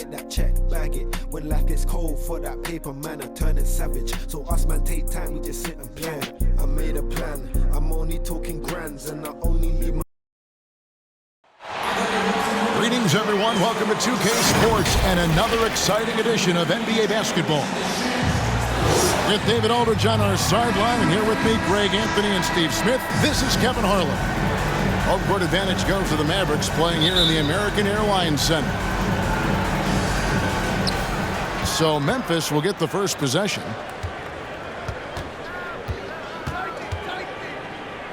get that check, bag it. When life gets cold for that paper, man, I'm turning savage. So us man take time, we just sit and plan. I made a plan, I'm only talking grands, and I only need my... Greetings, everyone. Welcome to 2K Sports and another exciting edition of NBA basketball. With David Aldridge on our sideline, and here with me, Greg Anthony and Steve Smith, this is Kevin Harlan. Home court advantage goes to the Mavericks, playing here in the American Airlines Center. So Memphis will get the first possession.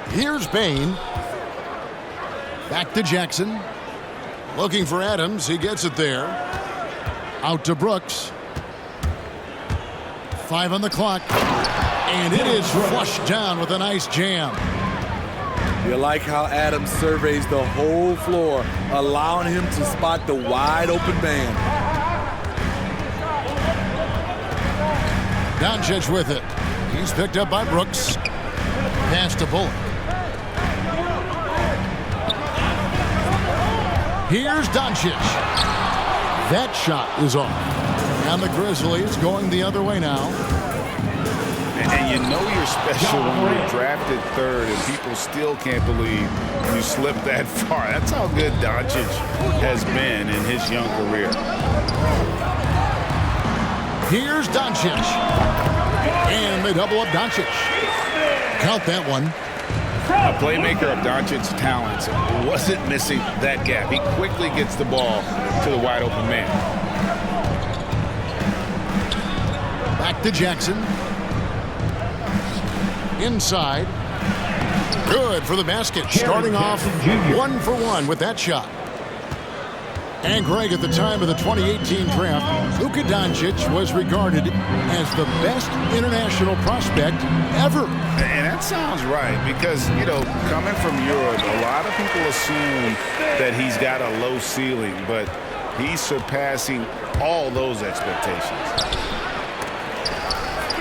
Here's Bane. Back to Jackson. Looking for Adams. He gets it there. Out to Brooks. 5 on the clock. And it is flushed down with a nice jam. You like how Adams surveys the whole floor, allowing him to spot the wide open man. Doncic with it. He's picked up by Brooks. Pass to Bullock. Here's Doncic. That shot is off. And the Grizzlies going the other way now. And you know you're special when you're drafted third and people still can't believe you slipped that far. That's how good Doncic has been in his young career. Here's Doncic. And they double up Doncic. Count that one. A playmaker of Doncic's talents wasn't missing that gap. He quickly gets the ball to the wide open man. Back to Jackson. Inside. Good for the basket. Starting off 1 for 1 with that shot. And Greg, at the time of the 2018 draft, Luka Doncic was regarded as the best international prospect ever. And that sounds right because, you know, coming from Europe, a lot of people assume that he's got a low ceiling, but he's surpassing all those expectations.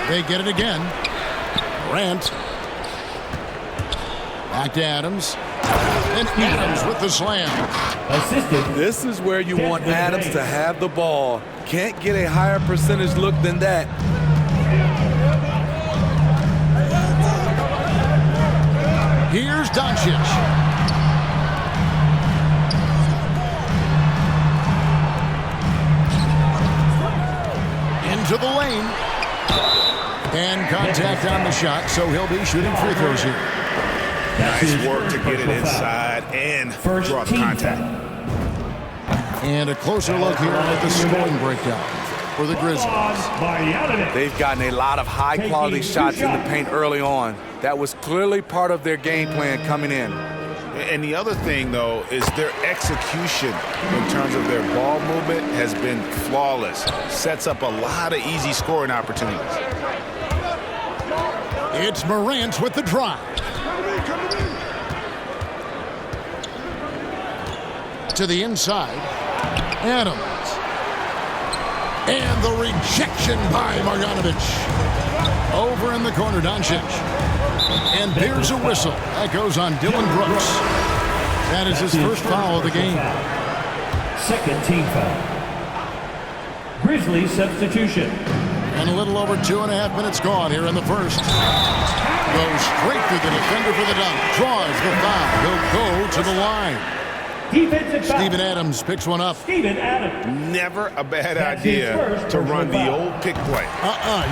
They get it again. Grant. Back to Adams. And Adams with the slam. This is where you want Adams to have the ball. Can't get a higher percentage look than that. Here's Doncic. Into the lane. And contact on the shot, so he'll be shooting free throws here. Nice work to get it inside and draw the contact. And a closer look here at the scoring breakdown for the Grizzlies. They've gotten a lot of high-quality shots in the paint early on. That was clearly part of their game plan coming in. And the other thing, though, is their execution in terms of their ball movement has been flawless. Sets up a lot of easy scoring opportunities. It's Morant with the drive. To the inside. Adams. And the rejection by Marjanovic. Over in the corner, Doncic. And there's a whistle. That goes on Dylan Brooks. That is his first foul of the game. Second team foul. Grizzlies substitution. And a little over 2.5 minutes gone here in the first. Goes straight to the defender for the dunk. Draws the foul. He'll go to the line. Defensive foul. Steven Adams picks one up. Steven Adams. Never a bad idea to run the old pick play.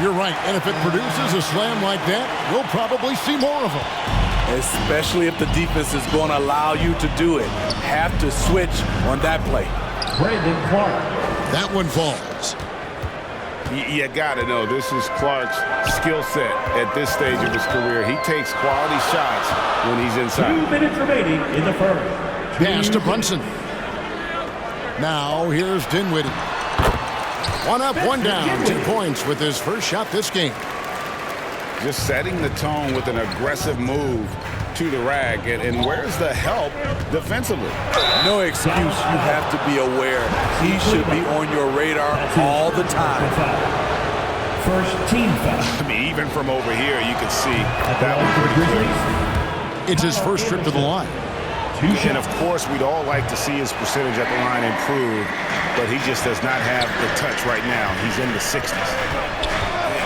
You're right. And if it produces a slam like that, we'll probably see more of them. Especially if the defense is going to allow you to do it. Have to switch on that play. Brandon Clark. That one falls. You got to know, this is Clark's skill set at this stage of his career. He takes quality shots when he's inside. 2 minutes remaining in the first. Pass to Brunson. Now here's Dinwiddie. 1 up, 1 down. 2 points with his first shot this game. Just setting the tone with an aggressive move to the rack. And where's the help defensively? No excuse. You have to be aware. He should be on your radar all the time. First team foul. I mean, even from over here, you can see that one pretty clear. It's his first trip to the line. And of course, we'd all like to see his percentage at the line improve, but he just does not have the touch right now. He's in the 60s.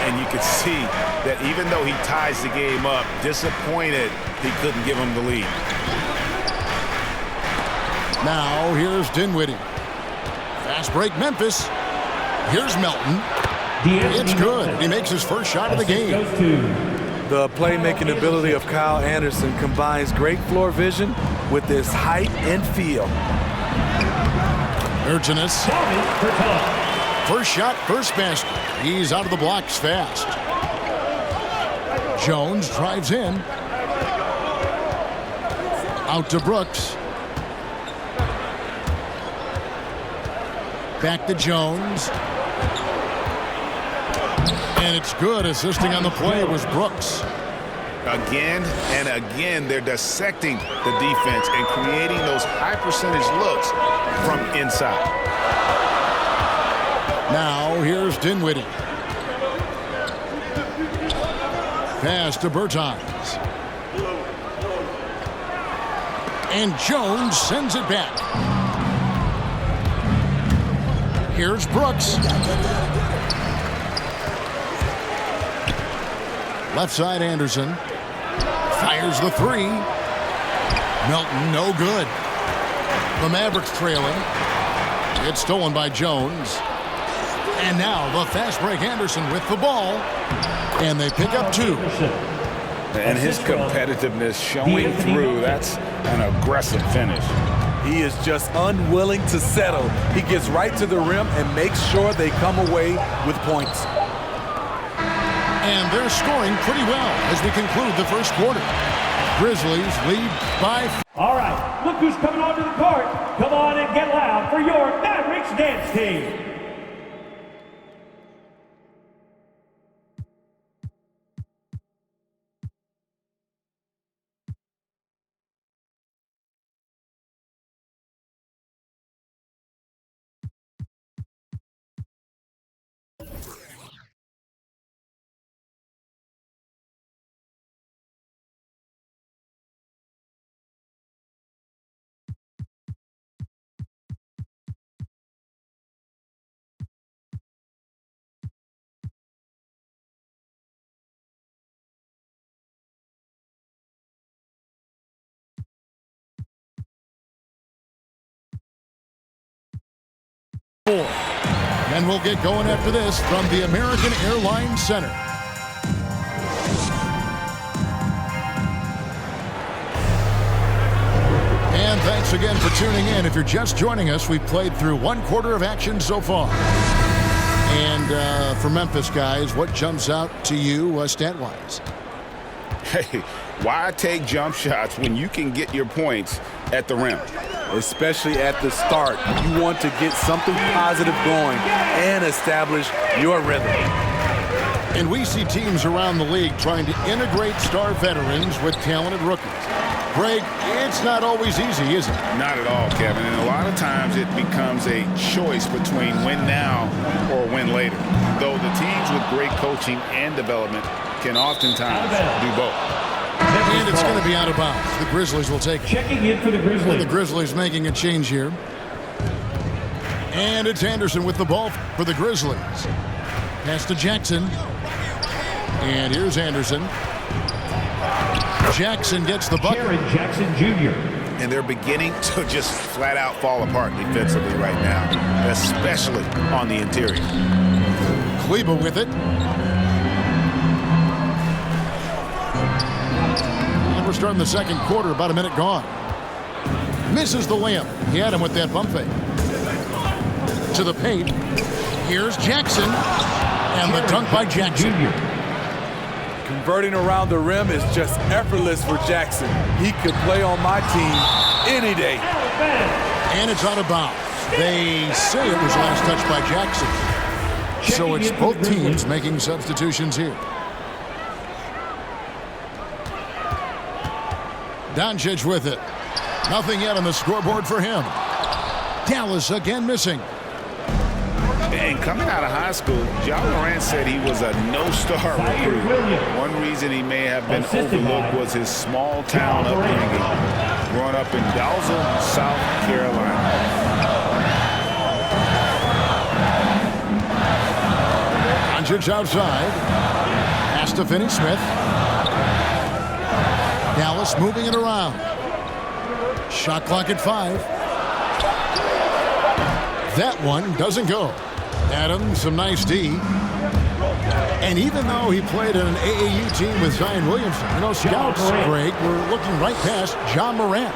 And you can see that even though he ties the game up, disappointed he couldn't give him the lead. Now here's Dinwiddie. Fast break Memphis. Here's Melton. It's good. He makes his first shot of the game. The playmaking ability of Kyle Anderson combines great floor vision with his height and feel. Urginus. First shot, first basket. He's out of the blocks fast. Jones drives in. Out to Brooks. Back to Jones. And it's good. Assisting on the play was Brooks. Again and again, they're dissecting the defense and creating those high percentage looks from inside. Now here's Dinwiddie. Pass to Bertans. And Jones sends it back. Here's Brooks. Left side Anderson. Fires the three. Melton, no good. The Mavericks trailing. It's stolen by Jones. And now the fast break Anderson with the ball. And they pick up two. And his competitiveness showing through. That's an aggressive finish. He is just unwilling to settle. He gets right to the rim and makes sure they come away with points. And they're scoring pretty well as we conclude the first quarter. Grizzlies lead by. All right, look who's coming onto the court. Come on and get loud for your Mavericks dance team. And we'll get going after this from the American Airlines Center. And thanks again for tuning in. If you're just joining us, we've played through one quarter of action so far. And for Memphis guys, what jumps out to you stat-wise? Hey, why take jump shots when you can get your points at the rim? Especially at the start. You want to get something positive going and establish your rhythm. And we see teams around the league trying to integrate star veterans with talented rookies. Greg, it's not always easy, is it? Not at all, Kevin. And a lot of times it becomes a choice between win now or win later. Though the teams with great coaching and development can oftentimes do both. And it's going to be out of bounds. The Grizzlies will take it. Checking in for the Grizzlies. The Grizzlies making a change here. And it's Anderson with the ball for the Grizzlies. Pass to Jackson. And here's Anderson. Jackson gets the bucket. Jaren Jackson Jr. And they're beginning to just flat out fall apart defensively right now, especially on the interior. Kleber with it. We're starting the second quarter, about a minute gone. Misses the layup. He had him with that bump fake. To the paint. Here's Jackson. And the dunk by Jackson. Converting around the rim is just effortless for Jackson. He could play on my team any day. And it's out of bounds. They say it was last touched by Jackson. So it's both teams making substitutions here. Doncic with it. Nothing yet on the scoreboard for him. Dallas again missing. And coming out of high school, Ja Morant said he was a no-star recruit. One reason he may have been overlooked was his small-town upbringing, growing up in Dalzell, South Carolina. Doncic outside. Pass to Finney-Smith. Dallas moving it around. Shot clock at 5. That one doesn't go. Adams, some nice D. And even though he played on an AAU team with Zion Williamson, scouts, Greg, were looking right past Ja Morant.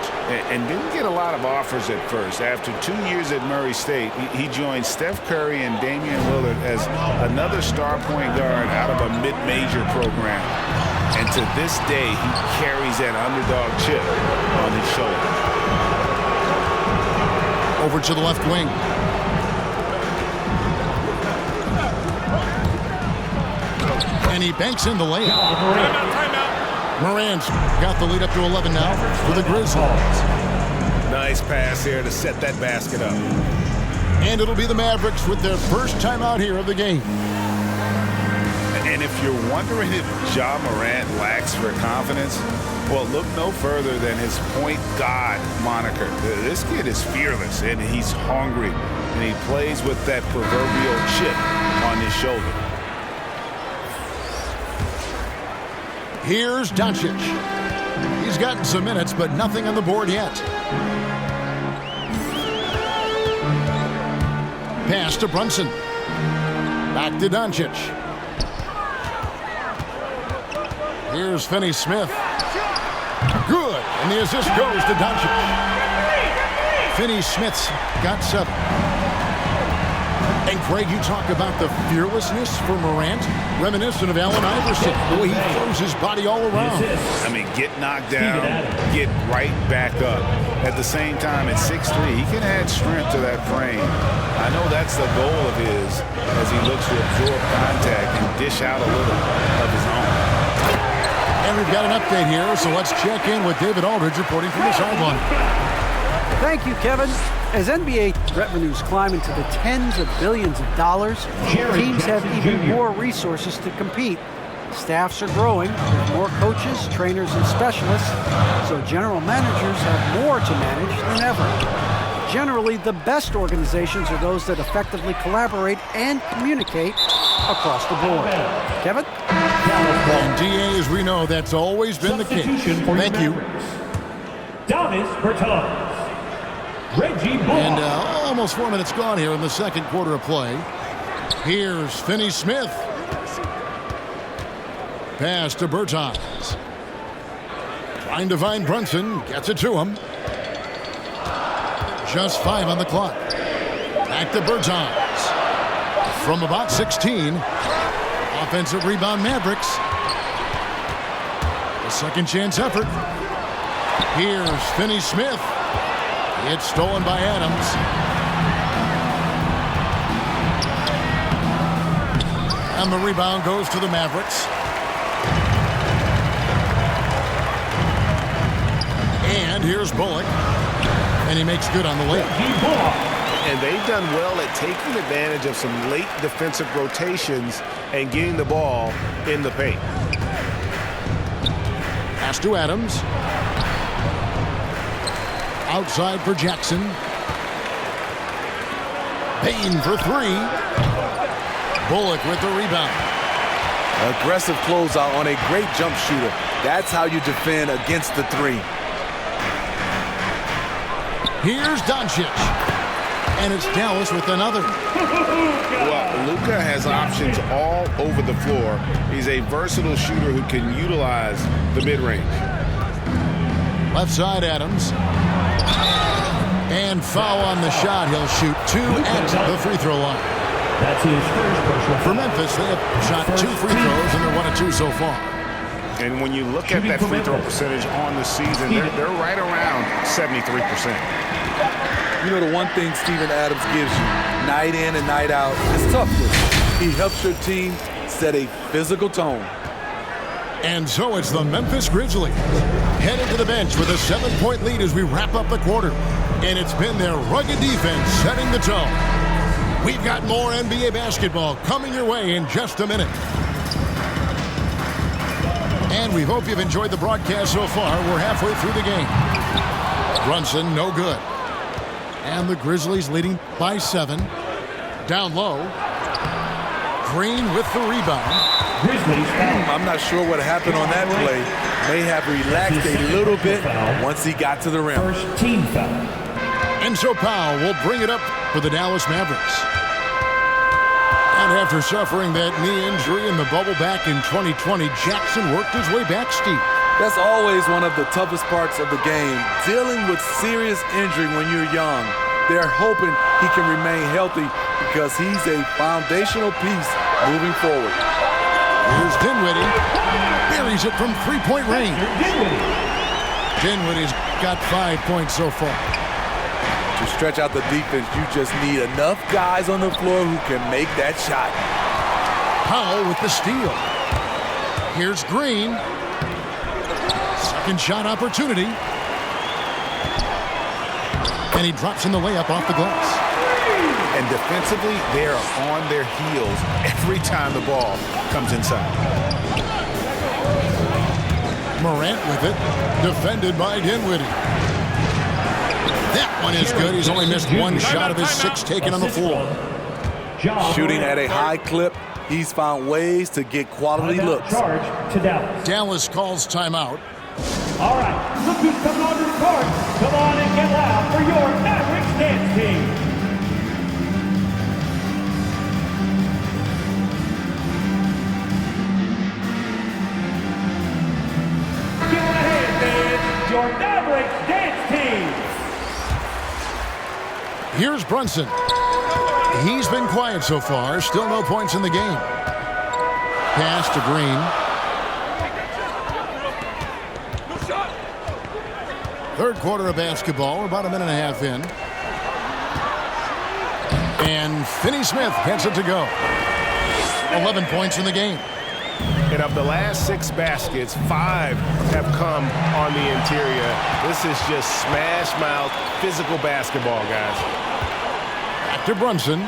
And didn't get a lot of offers at first. After 2 years at Murray State, he joined Steph Curry and Damian Lillard as another star point guard out of a mid-major program. And to this day, he carries that underdog chip on his shoulder. Over to the left wing. And he banks in the layup. Timeout. Morant's got the lead up to 11 now for the Grizzlies. Nice pass here to set that basket up. And it'll be the Mavericks with their first timeout here of the game. And if you're wondering if Ja Morant lacks for confidence, well, look no further than his point god moniker. This kid is fearless, and he's hungry, and he plays with that proverbial chip on his shoulder. Here's Doncic. He's gotten some minutes, but nothing on the board yet. Pass to Brunson. Back to Doncic. Here's Finney-Smith. Good. And the assist goes to Doncic. Finney-Smith's got 7. And Craig, you talk about the fearlessness for Morant, reminiscent of Allen Iverson, the way he throws his body all around. I mean, get knocked down, get right back up. At the same time, at 6'3", he can add strength to that frame. I know that's the goal of his as he looks to absorb contact and dish out a little of his own. And we've got an update here, so let's check in with David Aldridge reporting from the sideline. Thank you, Kevin. As NBA revenues climb into the tens of billions of dollars, teams have even more resources to compete. Staffs are growing with more coaches, trainers, and specialists, so general managers have more to manage than ever. Generally, the best organizations are those that effectively collaborate and communicate across the board. Kevin? And DA, as we know, that's always been the case. Thank you. Davis Bertans. Reggie Bullock. And almost 4 minutes gone here in the second quarter of play. Here's Finney-Smith. Pass to Bertans. Trying to find Brunson. Gets it to him. Just 5 on the clock. Back to Bertans. From about 16. Offensive rebound Mavericks. A second chance effort. Here's Finney-Smith. It's stolen by Adams. And the rebound goes to the Mavericks. And here's Bullock. And he makes good on the layup. And they've done well at taking advantage of some late defensive rotations and getting the ball in the paint. Pass to Adams. Outside for Jackson. Payne for 3. Bullock with the rebound. Aggressive closeout on a great jump shooter. That's how you defend against the 3. Here's Doncic. And it's Dallas with another. Well, Luka has options all over the floor. He's a versatile shooter who can utilize the mid-range. Left side, Adams. And foul on the shot. He'll shoot 2 at the free throw line. That's his first personal. For Memphis, they have shot 2 free throws, and they're 1 of 2 so far. And when you look at that free throw percentage on the season, they're right around 73%. You know, the one thing Steven Adams gives you, night in and night out, is toughness. He helps your team set a physical tone. And so it's the Memphis Grizzlies headed to the bench with a 7-point lead as we wrap up the quarter. And it's been their rugged defense setting the tone. We've got more NBA basketball coming your way in just a minute. And we hope you've enjoyed the broadcast so far. We're halfway through the game. Brunson, no good. And the Grizzlies leading by 7. Down low. Green with the rebound. Grizzlies foul. I'm not sure what happened on that play. May have relaxed a little bit once he got to the rim. First team foul. Enzo Powell will bring it up for the Dallas Mavericks. And after suffering that knee injury in the bubble back in 2020, Jackson worked his way back, Steve. That's always one of the toughest parts of the game, dealing with serious injury when you're young. They're hoping he can remain healthy because he's a foundational piece moving forward. Here's Dinwiddie. Buries it from three-point range. Dinwiddie's got 5 points so far. To stretch out the defense, you just need enough guys on the floor who can make that shot. Powell with the steal. Here's Green. Second shot opportunity. And he drops in the layup off the glass. And defensively, they are on their heels every time the ball comes inside. Morant with it. Defended by Dinwiddie. That one is good. He's only missed one shot of his 6 taken on the floor. Shooting at a high clip, he's found ways to get quality looks. Charge to Dallas. Dallas calls timeout. All right, look who's coming onto the court. Come on and get loud for your Mavericks dance team. Give it a hand, man. Your Mavericks dance team. Here's Brunson. He's been quiet so far. Still no points in the game. Pass to Green. Third quarter of basketball. We're about a minute and a half in. And Finney-Smith gets it to go. 11 points in the game. And of the last 6 baskets, 5 have come on the interior. This is just smash mouth physical basketball, guys. Back to Brunson.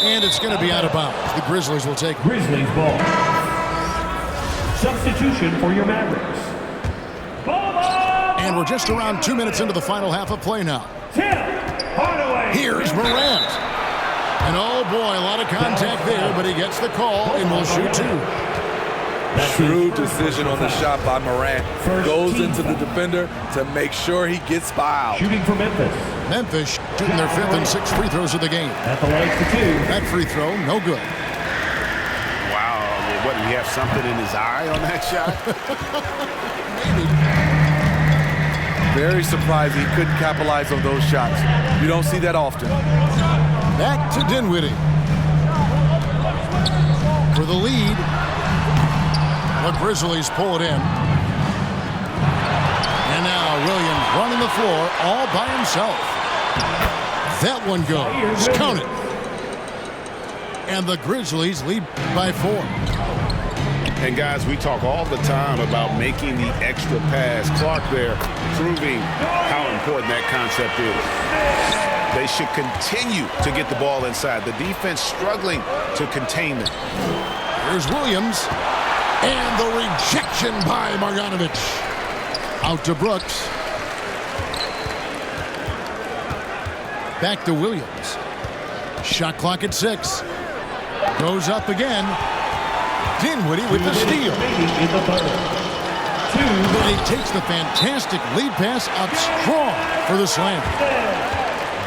And it's going to be out of bounds. The Grizzlies will take Grizzlies ball. Substitution for your Mavericks. And we're just around 2 minutes into the final half of play now. Tim Hardaway. Here's Morant. And oh boy, a lot of contact there, but he gets the call and will shoot 2. Shrewd decision on the shot by Morant. Goes into the defender to make sure he gets fouled. Shooting for Memphis. Memphis shooting their 5th and 6th free throws of the game. At the legs to 2. That free throw, no good. Wow, what, did he have something in his eye on that shot? Very surprised he couldn't capitalize on those shots. You don't see that often. Back to Dinwiddie. For the lead. The Grizzlies pull it in. And now Williams running the floor all by himself. That one goes. Count it. And the Grizzlies lead by 4. And guys, we talk all the time about making the extra pass. Clark there proving how important that concept is. They should continue to get the ball inside. The defense struggling to contain them. Here's Williams. And the rejection by Marjanovic. Out to Brooks. Back to Williams. Shot clock at 6. Goes up again. Dinwiddie with the steal. And he takes the fantastic lead pass up strong for the slam.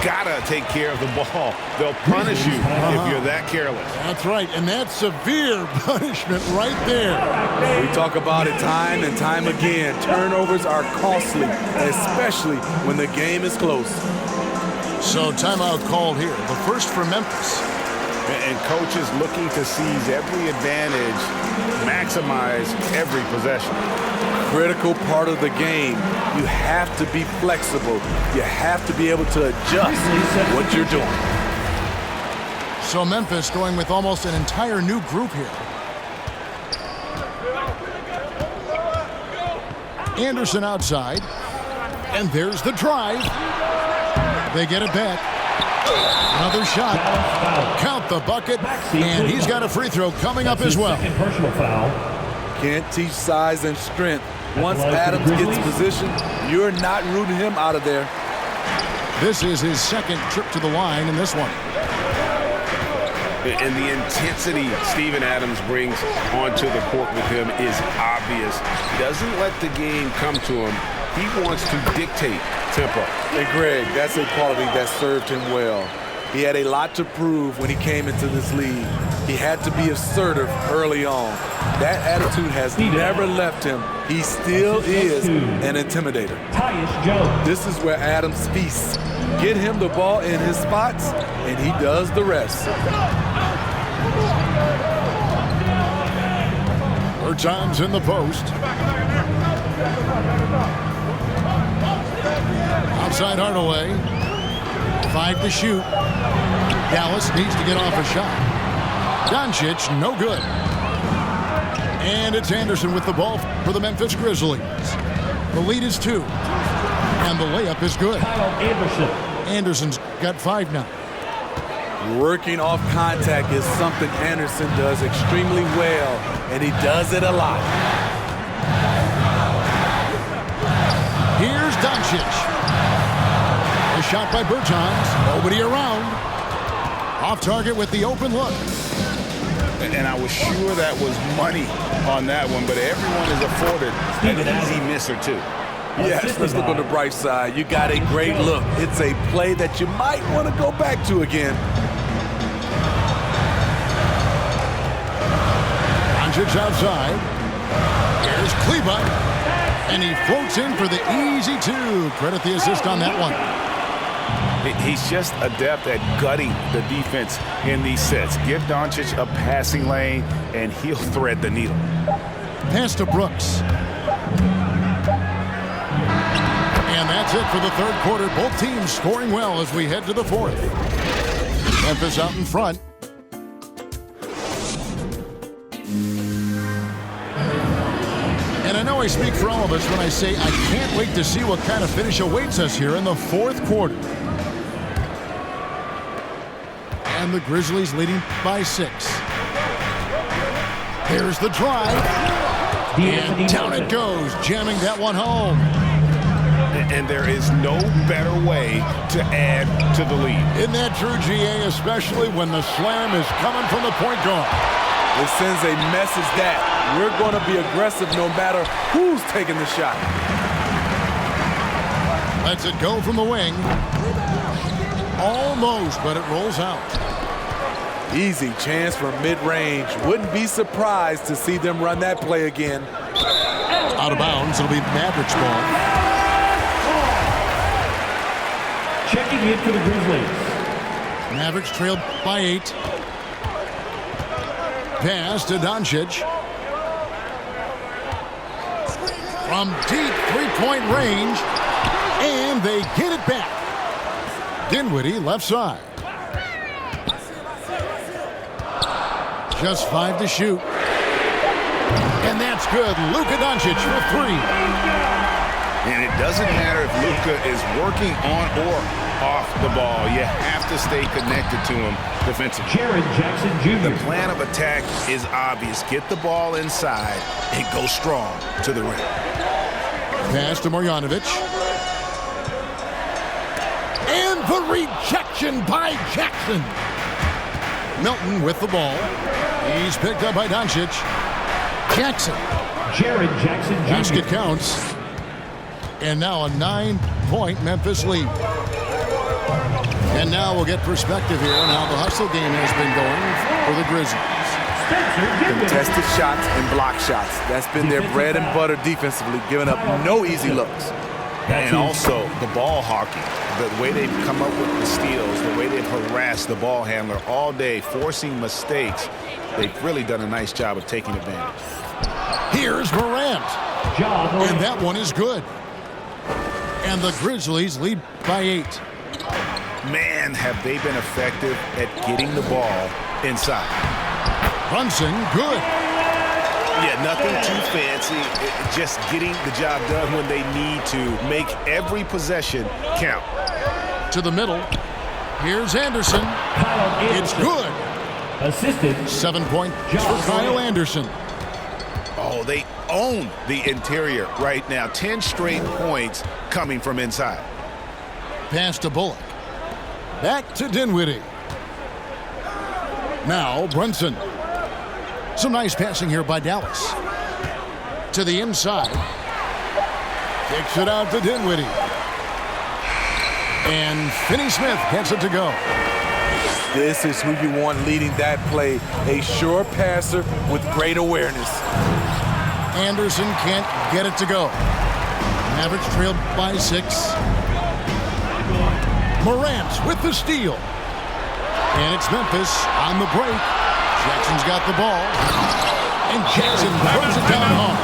Gotta take care of the ball. They'll punish you if you're that careless. That's right, and that's severe punishment right there. We talk about it time and time again. Turnovers are costly, especially when the game is close. So timeout called here. The first for Memphis. And coaches looking to seize every advantage, maximize every possession. Critical part of the game. You have to be flexible. You have to be able to adjust what you're doing. So Memphis going with almost an entire new group here. Anderson outside. And there's the drive. They get it back. Another shot. Count the bucket. And he's got a free throw coming up as well. Personal foul. Can't teach size and strength. Once Adams gets position, you're not rooting him out of there. This is his second trip to the line in this one. And the intensity Steven Adams brings onto the court with him is obvious. He doesn't let the game come to him. He wants to dictate tempo. And Greg, that's a quality that served him well. He had a lot to prove when he came into this league. He had to be assertive early on. That attitude has never left him. He still is an intimidator. Tyus Jones. This is where Adams feasts. Get him the ball in his spots, and he does the rest. Bertans in the post. Outside Hardaway. 5 to shoot. Dallas needs to get off a shot. Doncic, no good. And it's Anderson with the ball for the Memphis Grizzlies. The lead is 2. And the layup is good. Kyle Anderson. Anderson's got 5 now. Working off contact is something Anderson does extremely well, and he does it a lot. Here's Doncic. A shot by Bertans. Nobody around. Off target with the open look. And I was sure that was money on that one, but everyone is afforded an easy miss or two. Yes, let's look on the bright side. You got a great look. It's a play that you might want to go back to again. Doncic outside. Here's Kleba. And he floats in for the easy 2. Credit the assist on that one. He's just adept at gutting the defense in these sets. Give Doncic a passing lane, and he'll thread the needle. Pass to Brooks. And that's it for the third quarter. Both teams scoring well as we head to the fourth. Memphis out in front. And I know I speak for all of us when I say I can't wait to see what kind of finish awaits us here in the fourth quarter. And the Grizzlies leading by 6. Here's the drive. And down it goes, jamming that one home. And there is no better way to add to the lead. Isn't that true, GA, especially when the slam is coming from the point guard? It sends a message that we're going to be aggressive no matter who's taking the shot. Lets it go from the wing. Almost, but it rolls out. Easy chance from mid-range. Wouldn't be surprised to see them run that play again. Out of bounds, it'll be Mavericks ball. Checking in for the Grizzlies. Mavericks trailed by 8. Pass to Doncic. From deep three-point range. And they get it back. Dinwiddie left side. Just 5 to shoot. And that's good. Luka Doncic for 3. And it doesn't matter if Luka is working on or off the ball. You have to stay connected to him defensively. Jaren Jackson Jr. The plan of attack is obvious. Get the ball inside and go strong to the rim. Pass to Marjanovic. And the rejection by Jackson. Milton with the ball. He's picked up by Doncic. Jackson. Jaren Jackson Jr. Basket counts. And now a 9-point Memphis lead. And now we'll get perspective here on how the hustle game has been going for the Grizzlies. Contested shots and block shots. That's been their bread and butter defensively, giving up no easy looks. And also the ball hawking. The way they've come up with the steals, the way they've harassed the ball handler all day, forcing mistakes. They've really done a nice job of taking advantage. Here's Morant. And that one is good. And the Grizzlies lead by 8. Man, have they been effective at getting the ball inside. Brunson, good. Yeah, nothing too fancy. Just getting the job done when they need to. Make every possession count. To the middle. Here's Anderson. It's good. Assisted. 7 points for Kyle Anderson. Oh, they own the interior right now. 10 straight points coming from inside. Pass to Bullock. Back to Dinwiddie. Now Brunson. Some nice passing here by Dallas. To the inside. Kicks it out to Dinwiddie. And Finney Smith gets it to go. This is who you want leading that play. A sure passer with great awareness. Anderson can't get it to go. Mavericks trailed by 6. Morant with the steal. And it's Memphis on the break. Jackson's got the ball. And Jackson throws it down home.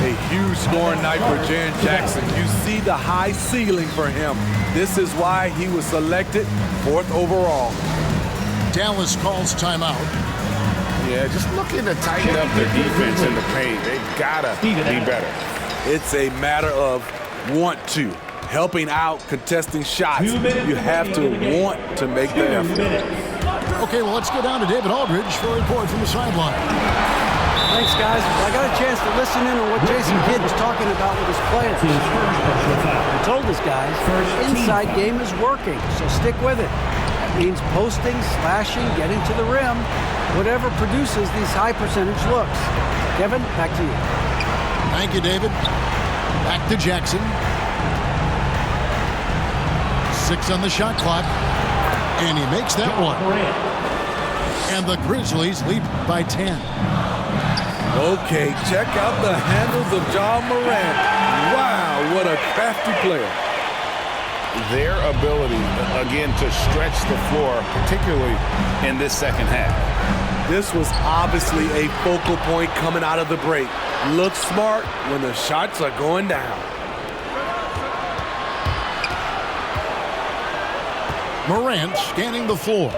A huge scoring night for Jaren Jackson. You see the high ceiling for him. This is why he was selected 4th overall. Dallas calls timeout. Yeah, just looking to tighten up their defense in the paint. They've got to be better. It's a matter of want to. Helping out, contesting shots. You have to want to make the effort. Okay, well, let's go down to David Aldridge for a report from the sideline. Thanks, guys. I got a chance to listen in on what Jason Kidd was talking about with his players. He told his guys, inside game is working, so stick with it. That means posting, slashing, getting to the rim, whatever produces these high percentage looks. Kevin, back to you. Thank you, David. Back to Jackson. 6 on the shot clock. And he makes that one. And the Grizzlies lead by 10. Okay, check out the handles of Ja Morant. Wow, what a crafty player. Their ability, again, to stretch the floor, particularly in this second half. This was obviously a focal point coming out of the break. Look smart when the shots are going down. Morant scanning the floor.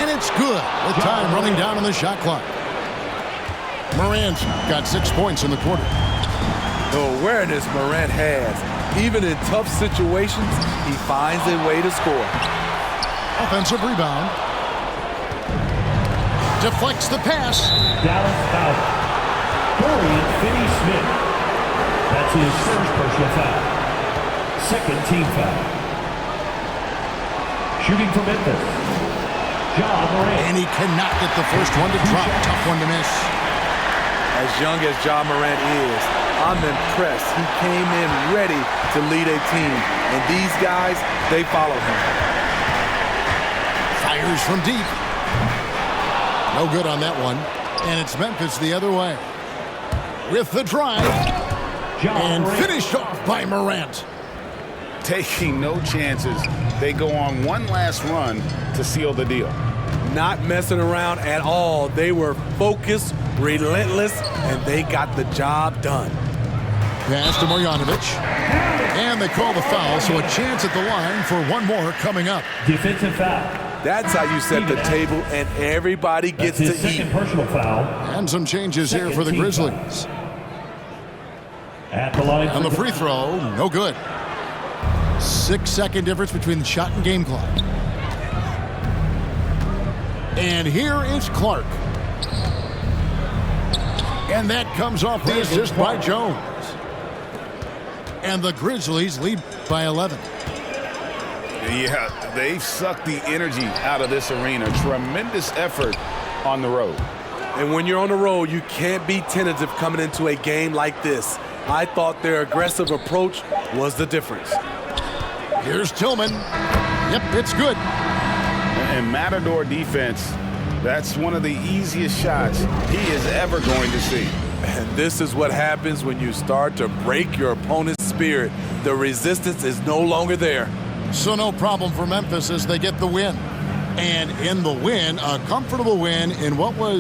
And it's good with time running down on the shot clock. Morant got 6 points in the quarter. The awareness Morant has. Even in tough situations, he finds a way to score. Offensive rebound. Deflects the pass. Dallas foul. Dorian Finney-Smith. That's his first personal foul. Second team foul. Shooting for Memphis. Ja Morant. And he cannot get the first one to drop. Tough one to miss. As young as Ja Morant is, I'm impressed. He came in ready to lead a team. And these guys, they follow him. Fires from deep. No good on that one. And it's Memphis the other way. With the drive. And finished off by Morant. Taking no chances. They go on one last run to seal the deal. Not messing around at all. They were focused, relentless, and they got the job done. Pass to Marjanovic. And they call the foul, so a chance at the line for one more coming up. Defensive foul. That's how you set the table, and everybody gets to eat. Second personal foul. And some changes here for the Grizzlies. At the line. And the free throw, no good. 6-second difference between the shot and game clock. And here is Clark. And that comes off the assist by Jones. And the Grizzlies lead by 11. Yeah, they've sucked the energy out of this arena. Tremendous effort on the road. And when you're on the road, you can't be tentative coming into a game like this. I thought their aggressive approach was the difference. Here's Tillman. Yep, it's good. And Matador defense, that's one of the easiest shots he is ever going to see. And this is what happens when you start to break your opponent's spirit. The resistance is no longer there. So no problem for Memphis as they get the win. And in the win, a comfortable win in what was